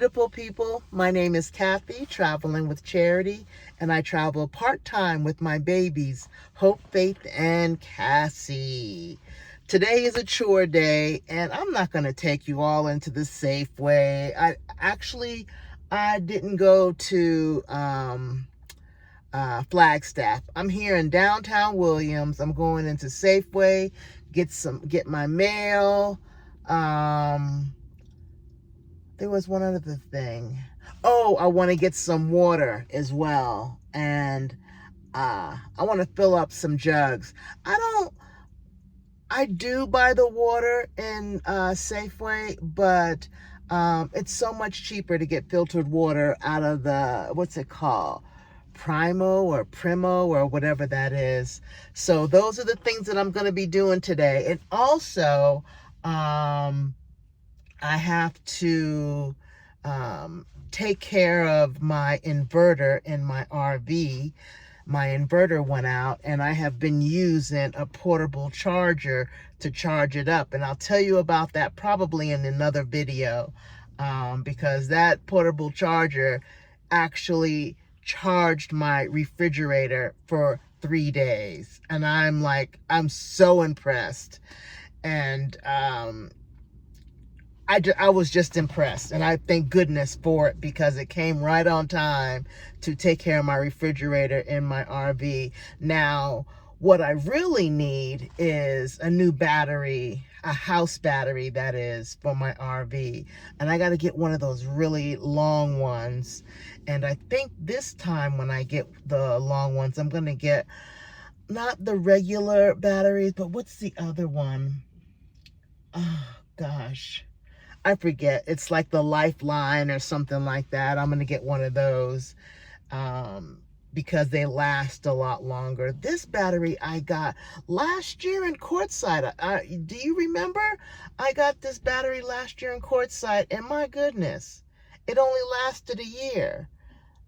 beautiful people. My name is Kathy, traveling with Charity, and I travel part-time with my babies, Hope, Faith, and Cassie. Today is a chore day, and I'm not going to take you all into the Safeway. I didn't go to Flagstaff. I'm here in downtown Williams. I'm going into Safeway, get my mail. There was one other thing. Oh, I want to get some water as well. And I want to fill up some jugs. I do buy the water in Safeway, but it's so much cheaper to get filtered water out of the, what's it called? Primo or whatever that is. So those are the things that I'm going to be doing today. And also, I have to take care of my inverter in my RV. My inverter went out, and I have been using a portable charger to charge it up. And I'll tell you about that probably in another video, because that portable charger actually charged my refrigerator for 3 days. And I'm so impressed. And I was just impressed, and I thank goodness for it because it came right on time to take care of my refrigerator in my RV. Now, what I really need is a new battery, a house battery that is, for my RV. And I got to get one of those really long ones. And I think this time when I get the long ones, I'm going to get not the regular batteries, but what's the other one? Oh, gosh. I forget. It's like the Lifeline or something like that. I'm going to get one of those because they last a lot longer. This battery I got last year in Quartzsite. Do you remember? I got this battery last year in Quartzsite, and my goodness, it only lasted a year.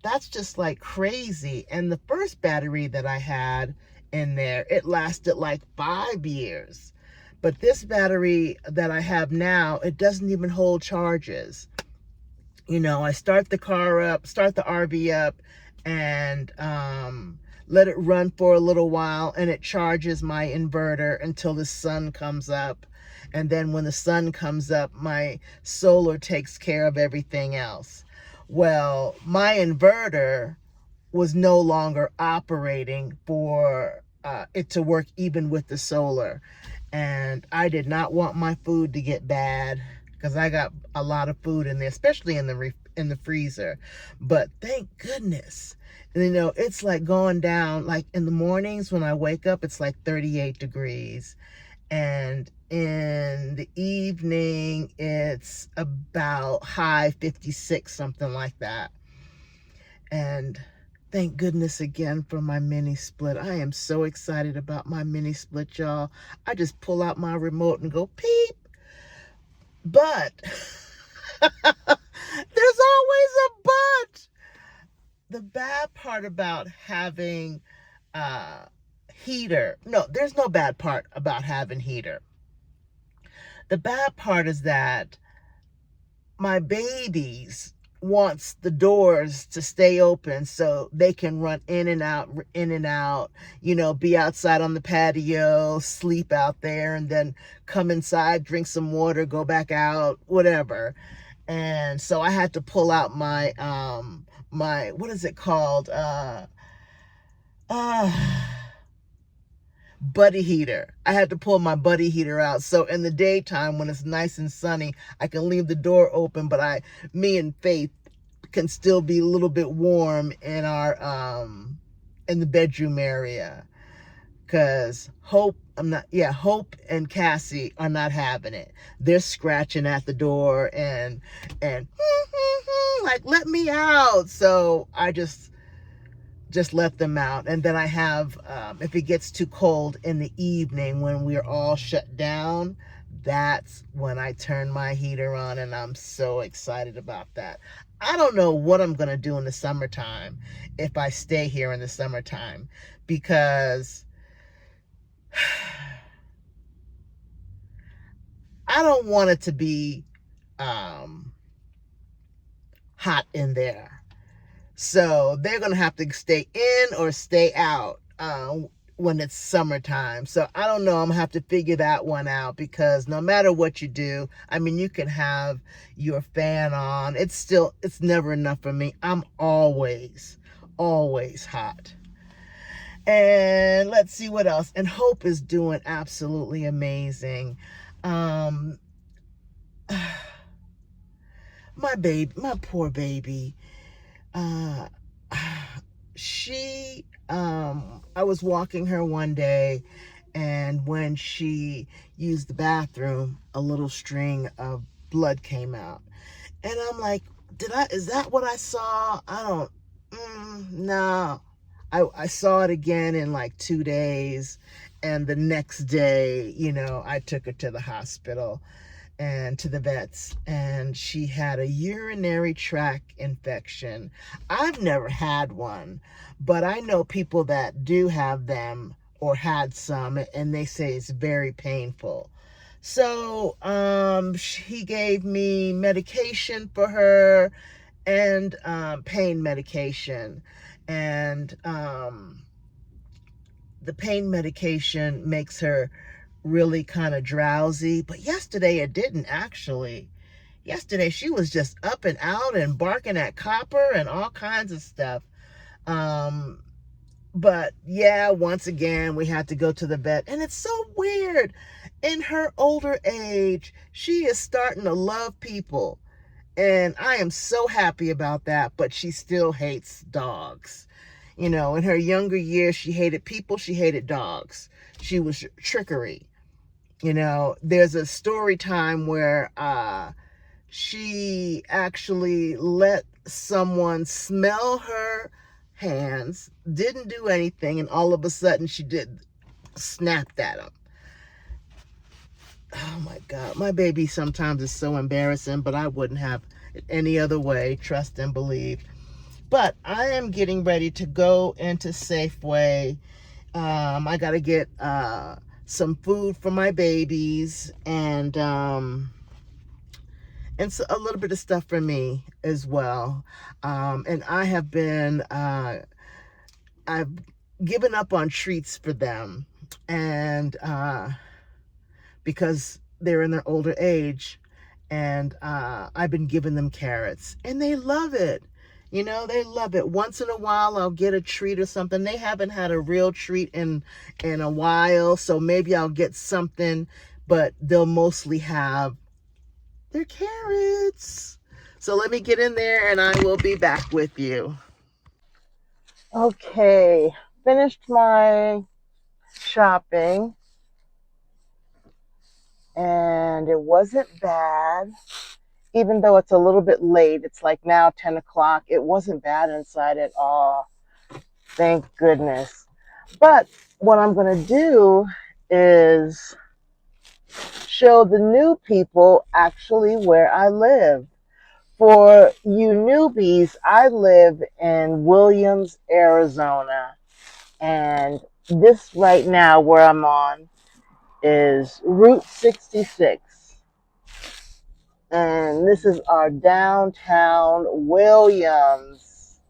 That's just like crazy. And the first battery that I had in there, it lasted like 5 years. But this battery that I have now, it doesn't even hold charges. You know, I start the RV up, and let it run for a little while, and it charges my inverter until the sun comes up. And then when the sun comes up, my solar takes care of everything else. Well, my inverter was no longer operating for it to work even with the solar. And I did not want my food to get bad because I got a lot of food in there, especially in the freezer. But thank goodness, you know, it's like going down, like in the mornings when I wake up, it's like 38 degrees. And in the evening, it's about high 56, something like that. And thank goodness again for my mini split. I am so excited about my mini split, y'all. I just pull out my remote and go peep. But there's always a but. The bad part about having heater. No, there's no bad part about having heater. The bad part is that my babies wants the doors to stay open so they can run in and out, you know, be outside on the patio, sleep out there, and then come inside, drink some water, go back out, whatever. And so I had to pull out my, what is it called? Buddy heater. I had to pull my buddy heater out. So in the daytime when it's nice and sunny, I can leave the door open, but me and Faith can still be a little bit warm in our in the bedroom area. Cause Hope and Cassie are not having it. They're scratching at the door and like, let me out. So I just let them out. And then I have, if it gets too cold in the evening when we're all shut down, that's when I turn my heater on, and I'm so excited about that. I don't know what I'm going to do in the summertime if I stay here in the summertime, because I don't want it to be hot in there. So they're going to have to stay in or stay out when it's summertime. So I don't know. I'm going to have to figure that one out, because no matter what you do, I mean, you can have your fan on. It's never enough for me. I'm always hot. And let's see what else. And Hope is doing absolutely amazing. Um, my poor baby. Uh, I was walking her one day, and when she used the bathroom, a little string of blood came out. And I'm like, is that what I saw? I don't, no. I saw it again in like 2 days. And the next day, I took her to the hospital and to the vets, and she had a urinary tract infection. I've never had one, but I know people that do have them or had some, and they say it's very painful. So he gave me medication for her, and pain medication. And the pain medication makes her really kind of drowsy. But yesterday it didn't, actually. Yesterday she was just up and out and barking at copper and all kinds of stuff. But yeah, once again, we had to go to the vet. And it's so weird. In her older age, she is starting to love people. And I am so happy about that. But she still hates dogs. In her younger years, she hated people. She hated dogs. She was trickery. There's a story time where she actually let someone smell her hands, didn't do anything, and all of a sudden she snapped at him. Oh my God, my baby sometimes is so embarrassing, but I wouldn't have it any other way, trust and believe. But I am getting ready to go into Safeway. I got to get some food for my babies, and so a little bit of stuff for me as well. And I've given up on treats for them, and because they're in their older age, and I've been giving them carrots, and they love it. They love it. Once in a while, I'll get a treat or something. They haven't had a real treat in a while, so maybe I'll get something, but they'll mostly have their carrots. So let me get in there, and I will be back with you. Okay, finished my shopping, and it wasn't bad. Even though it's a little bit late, it's like now 10 o'clock. It wasn't bad inside at all. Thank goodness. But what I'm going to do is show the new people actually where I live. For you newbies, I live in Williams, Arizona. And this right now where I'm on is Route 66. And this is our downtown Williams.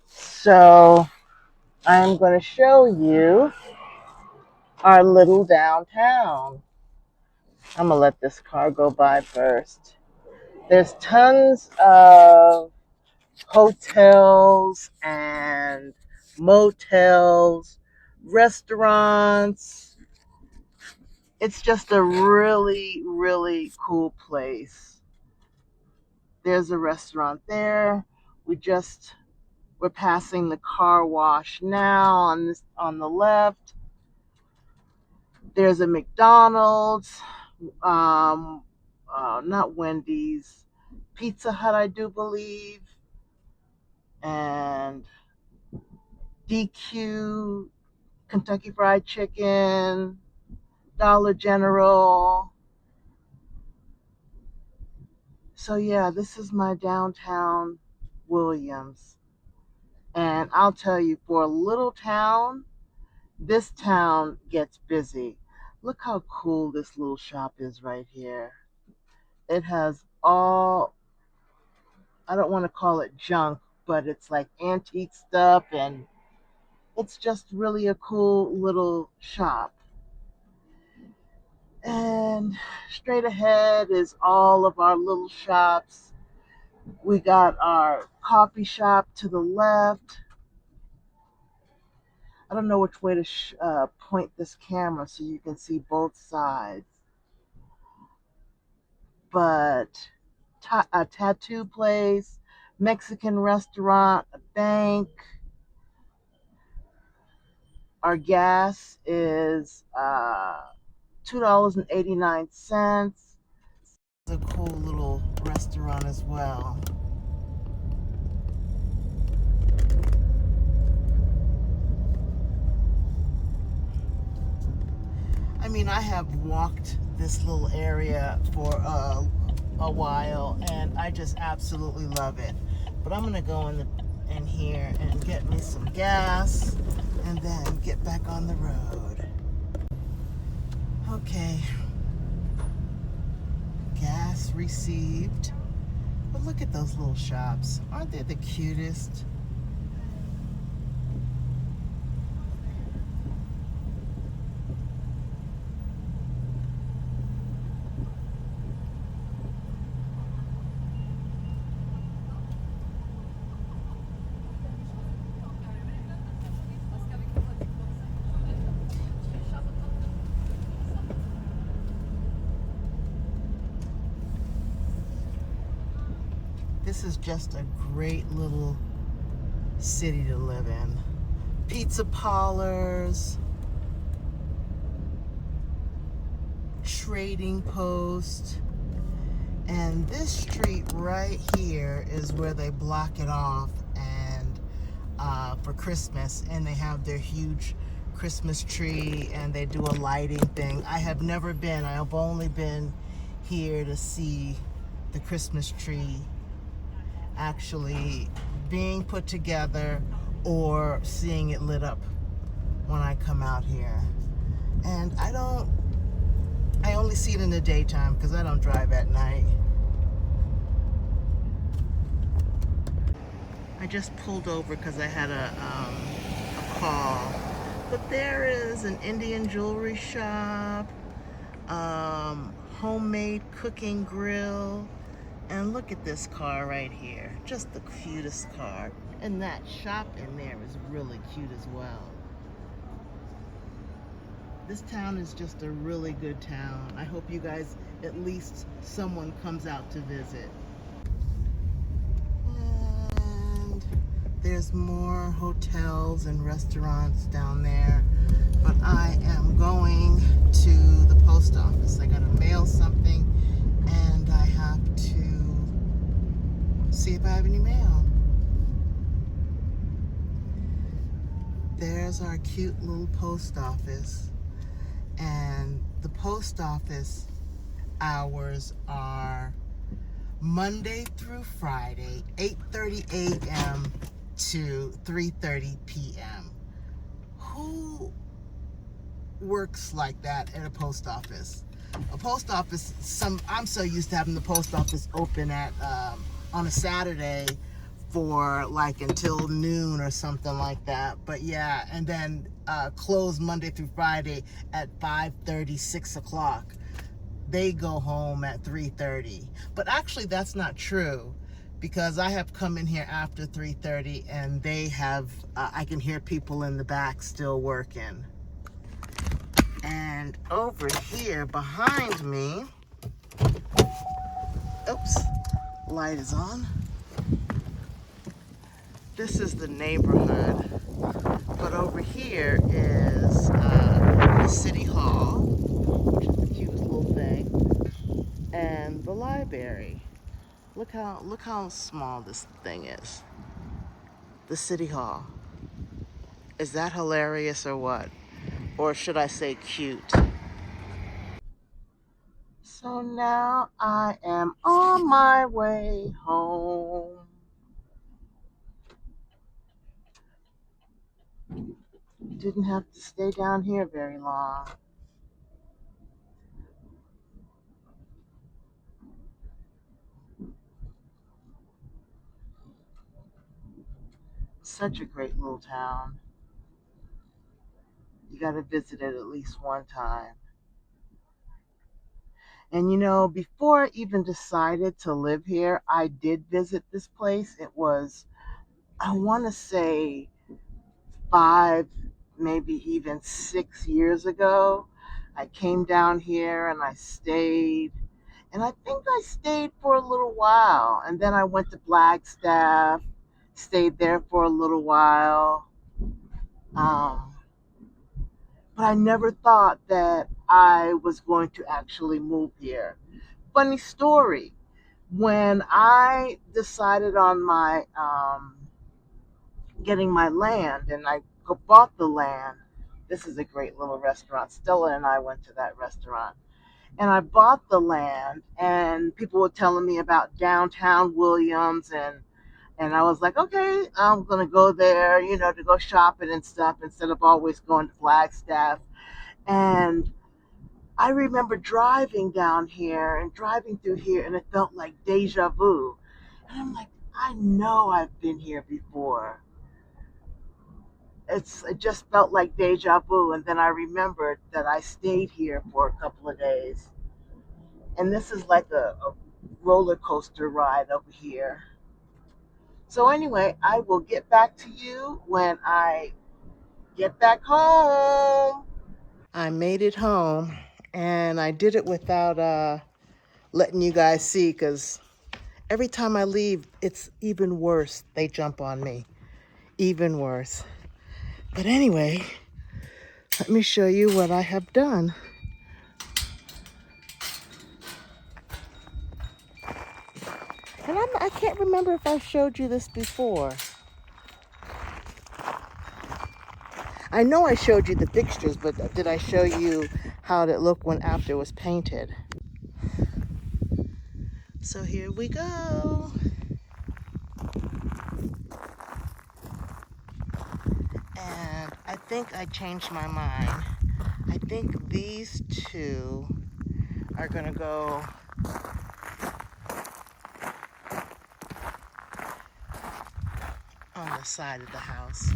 So I'm going to show you our little downtown. I'm going to let this car go by first. There's tons of hotels and motels, restaurants. It's just a really, really cool place. There's a restaurant there. We're passing the car wash now on the left. There's a McDonald's, not Wendy's, Pizza Hut, I do believe, and DQ, Kentucky Fried Chicken, Dollar General. So yeah, this is my downtown Williams. And I'll tell you, for a little town, this town gets busy. Look how cool this little shop is right here. It has all I don't want to call it junk, but it's like antique stuff, and it's just really a cool little shop. And straight ahead is all of our little shops. We got our coffee shop to the left. I don't know which way to point this camera so you can see both sides, but a tattoo place, Mexican restaurant, a bank. Our gas is $2.89. It's a cool little restaurant as well. I mean, I have walked this little area for a while, and I just absolutely love it. But I'm gonna go in here and get me some gas, and then get back on the road. Okay, gas received. But look at those little shops. Aren't they the cutest? This is just a great little city to live in. Pizza parlors, trading post, and this street right here is where they block it off and for Christmas, and they have their huge Christmas tree and they do a lighting thing. I have never been. I have only been here to see the Christmas tree actually being put together or seeing it lit up when I come out here. And I only see it in the daytime because I don't drive at night. I just pulled over because I had a call. But there is an Indian jewelry shop, homemade cooking grill, and look at this car right here. Just the cutest car. And that shop in there is really cute as well. This town is just a really good town. I hope you guys, at least someone comes out to visit. And there's more hotels and restaurants down there. But I am going to the post office. I gotta mail something, and I have to see if I have any mail. There's our cute little post office. And the post office hours are Monday through Friday, 8:30 a.m. to 3:30 p.m. Who works like that at a post office? A post office, I'm so used to having the post office open at on a Saturday for like until noon or something like that. But yeah, and then close Monday through Friday at 5:30, 6 o'clock. They go home at 3:30. But actually that's not true, because I have come in here after 3:30 and they have, I can hear people in the back still working. And over here behind me, oops, light is on. This is the neighborhood, but over here is the city hall, which is the cutest little thing, and the library. Look how small this thing is. The city hall. Is that hilarious or what? Or should I say cute? So now I am on my way home. Didn't have to stay down here very long. such a great little town. You got to visit it at least one time. And you know, before I even decided to live here, I did visit this place. It was, I want to say, 5, maybe even 6 years ago. I came down here and I stayed. And I think I stayed for a little while. And then I went to Flagstaff, stayed there for a little while. Um, but I never thought that I was going to actually move here. Funny story. When I decided on my getting my land and I bought the land, this is a great little restaurant. Stella and I went to that restaurant. And I bought the land, and people were telling me about downtown Williams, and I was like, okay, I'm gonna go there, you know, to go shopping and stuff instead of always going to Flagstaff. And I remember driving down here and driving through here, and it felt like deja vu. And I'm like, I know I've been here before. It just felt like deja vu, and then I remembered that I stayed here for a couple of days, and this is like a roller coaster ride over here. So anyway, I will get back to you when I get back home. I made it home, and I did it without letting you guys see, because every time I leave, it's even worse. They jump on me. Even worse. But anyway, let me show you what I have done. And I can't remember if I showed you this before. I know I showed you the fixtures, but did I show you how it looked when after it was painted? So here we go. And I think I changed my mind. I think these two are gonna go on the side of the house,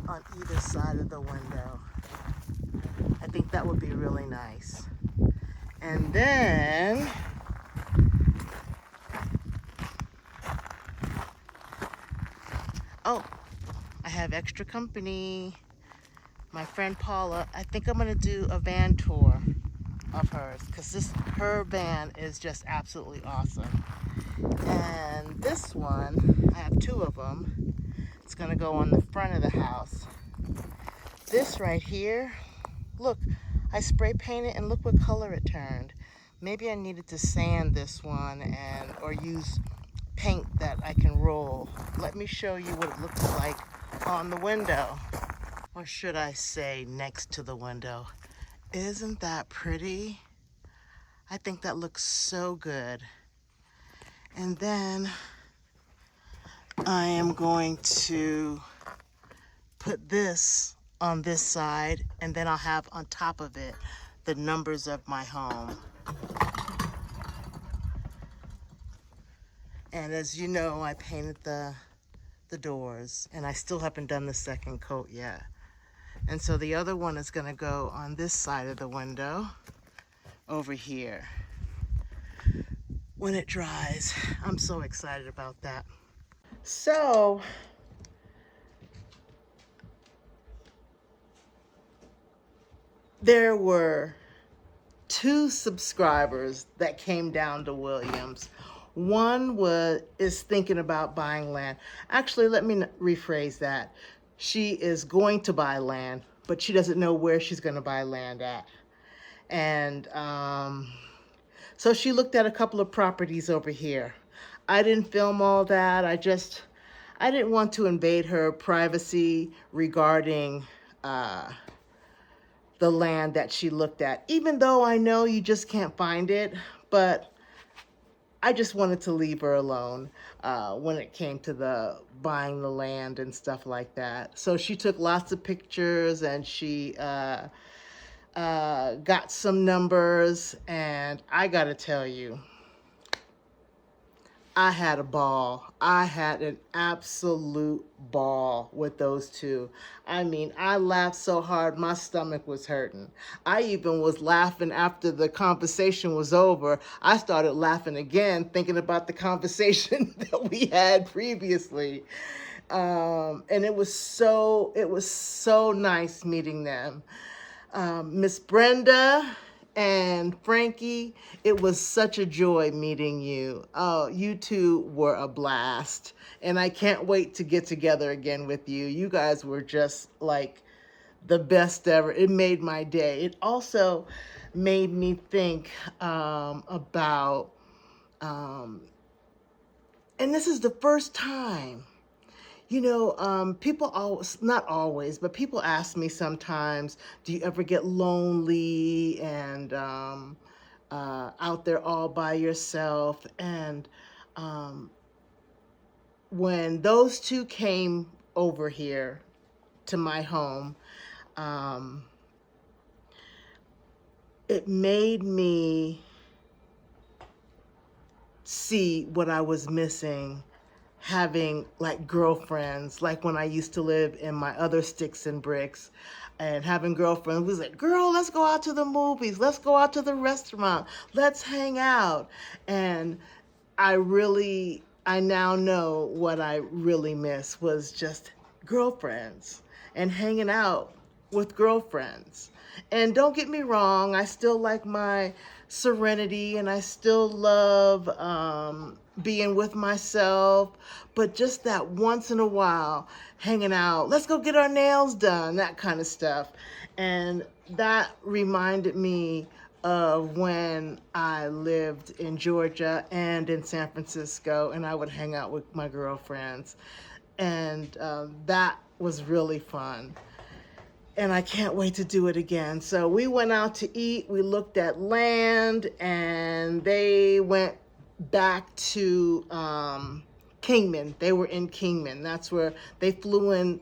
on either side of the window. I think that would be really nice. And then oh, I have extra company. My friend Paula, I think I'm gonna do a van tour of hers, because her van is just absolutely awesome. And this one, I have 2 of them. It's gonna go on the front of the house. This right here, look, I spray painted and look what color it turned. Maybe I needed to sand this one or use paint that I can roll. Let me show you what it looks like on the window. Or should I say next to the window. Isn't that pretty? I think that looks so good. And then I am going to put this on this side, and then I'll have on top of it the numbers of my home. And as you know, I painted the doors, and I still haven't done the second coat yet. And so the other one is gonna go on this side of the window over here when it dries. I'm so excited about that. So there were 2 subscribers that came down to Williams. One is thinking about buying land. Actually, let me rephrase that. She is going to buy land, but she doesn't know where she's going to buy land at. And so she looked at a couple of properties over here. I didn't film all that. I didn't want to invade her privacy regarding the land that she looked at, even though I know you just can't find it. But I just wanted to leave her alone when it came to the buying the land and stuff like that. So she took lots of pictures, and she got some numbers, and I gotta tell you, I had a ball. I had an absolute ball with those two. I mean, I laughed so hard, my stomach was hurting. I even was laughing after the conversation was over. I started laughing again, thinking about the conversation that we had previously. And it was so nice meeting them. Miss Brenda and Frankie, it was such a joy meeting you. Oh, you two were a blast. And I can't wait to get together again with you. You guys were just like the best ever. It made my day. It also made me think about, and this is the first time. People always, not always, but people ask me sometimes, do you ever get lonely and out there all by yourself? And when those two came over here to my home, it made me see what I was missing, having like girlfriends, like when I used to live in my other sticks and bricks, and having girlfriends was like, girl, let's go out to the movies, let's go out to the restaurant, let's hang out. And I now know what I really miss was just girlfriends and hanging out with girlfriends. And don't get me wrong, I still like my serenity and I still love being with myself, but just that once in a while hanging out, let's go get our nails done, that kind of stuff. And that reminded me of when I lived in Georgia and in San Francisco, and I would hang out with my girlfriends. And that was really fun. And I can't wait to do it again. So we went out to eat, we looked at land, and they went back to Kingman. They were in Kingman. That's where they flew in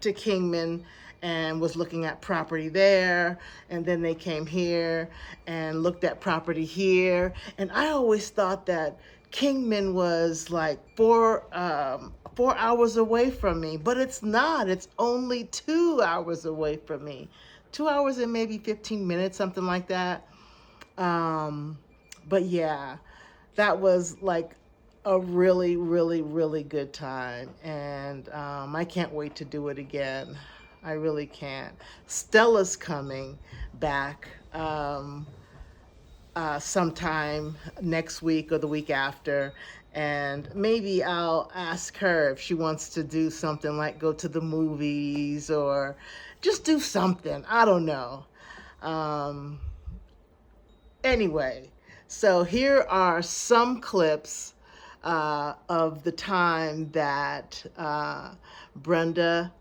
to Kingman and was looking at property there, and then they came here and looked at property here. And I always thought that Kingman was like 4 hours away from me, but it's not. It's only 2 hours away from me. 2 hours and maybe 15 minutes, something like that. But yeah, that was like a really, really, really good time. And I can't wait to do it again. I really can't. Stella's coming back sometime next week or the week after. And maybe I'll ask her if she wants to do something like go to the movies or just do something. I don't know. Anyway, so here are some clips of the time that Brenda,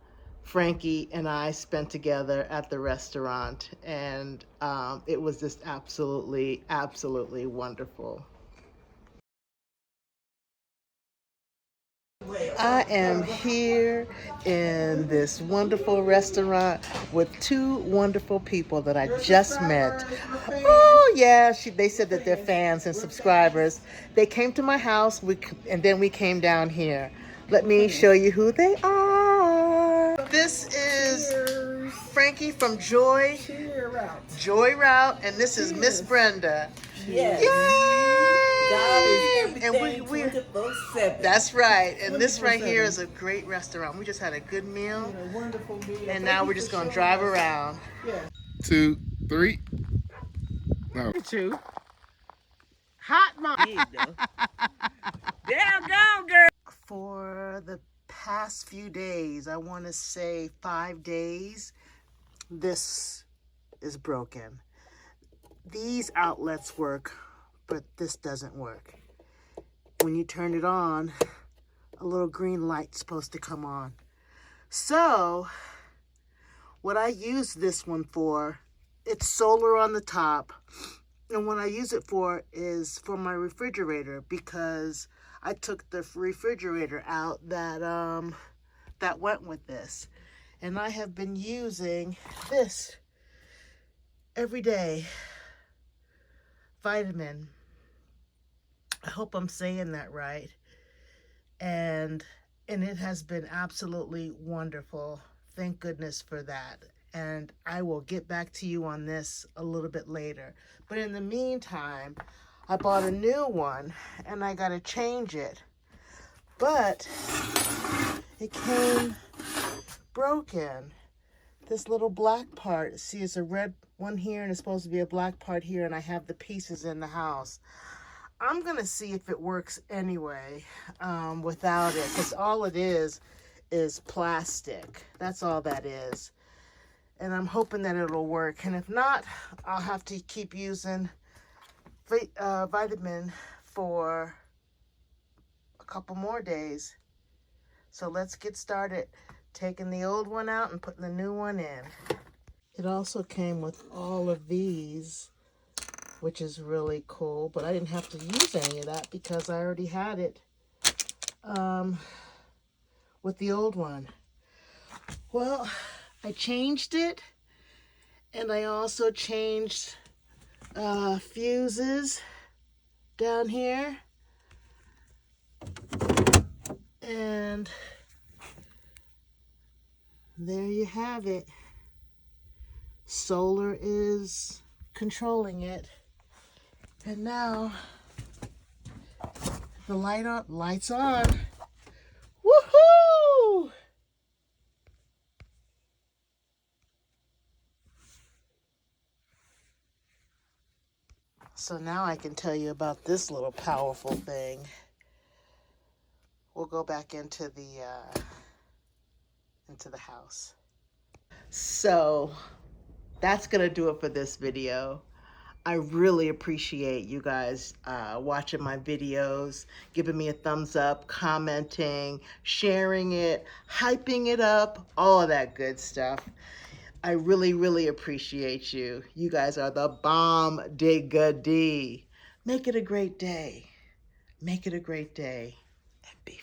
Frankie, and I spent together at the restaurant, and it was just absolutely, absolutely wonderful. I am here in this wonderful restaurant with two wonderful people that I just met. Oh yeah, they said that they're fans and subscribers. They came to my house, and then we came down here. Let me show you who they are. This is Frankie from Joy Route, and this is Miss Brenda. Yes. Yay! God is And everything 24/7. That's right. And this right here is a great restaurant. We just had a good meal. A wonderful meal. And now we're just going to drive around. Yeah. 2, 3. No. Two. Hot mom. Down, down, girl. For the past few days, I want to say 5 days, this is broken. These outlets work, but this doesn't work. When you turn it on, a little green light's supposed to come on. So, what I use this one for, it's solar on the top. And what I use it for is for my refrigerator, because I took the refrigerator out that went with this. And I have been using this every day. Vitamin. I hope I'm saying that right. And it has been absolutely wonderful. Thank goodness for that. And I will get back to you on this a little bit later. But in the meantime, I bought a new one and I got to change it. But it came broken. This little black part, see, it's a red one here and it's supposed to be a black part here, and I have the pieces in the house. I'm gonna see if it works anyway without it, because all it is plastic. That's all that is. And I'm hoping that it'll work. And if not, I'll have to keep using vitamin for a couple more days. So let's get started taking the old one out and putting the new one in. It also came with all of these, which is really cool, but I didn't have to use any of that because I already had it with the old one. Well, I changed it, and I also changed fuses down here, and there you have it. Solar is controlling it. And now the lights on. Woohoo! So now I can tell you about this little powerful thing. We'll go back into the house. So that's gonna do it for this video. I really appreciate you guys watching my videos, giving me a thumbs up, commenting, sharing it, hyping it up, all of that good stuff. I really, really appreciate you. You guys are the bomb diggity. Make it a great day. Make it a great day. And be